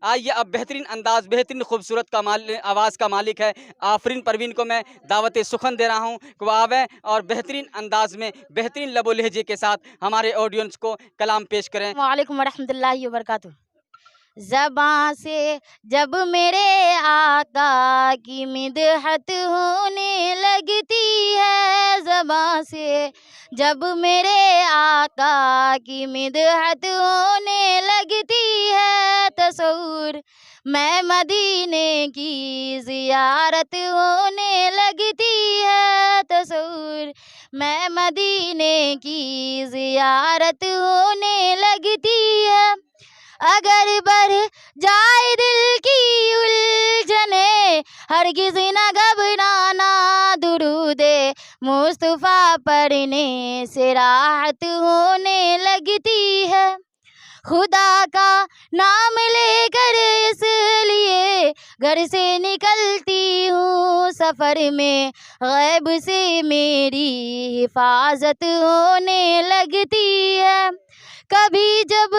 آئیے اب بہترین انداز، بہترین خوبصورت آواز کا مالک ہے آفرین پروین کو میں دعوت سخن دے رہا ہوں کہ وہ آویں اور بہترین انداز میں بہترین لب و لہجے کے ساتھ ہمارے آڈینس کو کلام پیش کریں۔ السلام علیکم ورحمۃ اللہ وبرکاتہ۔ زباں سے جب میرے آقا کی مدحت ہونے لگتی ہے، زباں سے جب میرے آقا کی مدحت ہونے لگتی ہے، تصور میں مدینے کی زیارت ہونے لگتی ہے، تصور میں مدینے کی زیارت ہونے لگتی ہے، اگر بڑھ جائے دل کی الجھنیں ہرگز نہ گھبرانا، درود مصطفیٰ پڑھنے سے راحت ہونے لگتی ہے، خدا کا نام لے کر اس لیے گھر سے نکلتی ہوں، سفر میں غیب سے میری حفاظت ہونے لگتی ہے، کبھی جب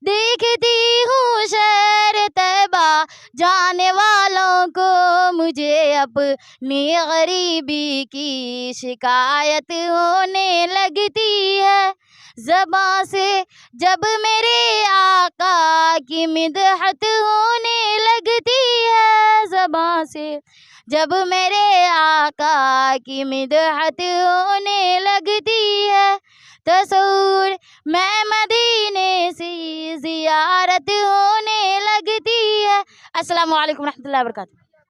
دیکھتی ہوں شہر طیبہ جانے والوں کو، مجھے اپنی غریبی کی شکایت ہونے لگتی ہے، زباں سے جب میرے آقا کی مدحت ہونے لگتی ہے، زباں سے جب میرے آقا کی مدحت ہونے لگتی ہے، تصور میں مدینے سے زیارت ہونے لگتی ہے۔ السلام علیکم ورحمۃ اللہ وبرکاتہ۔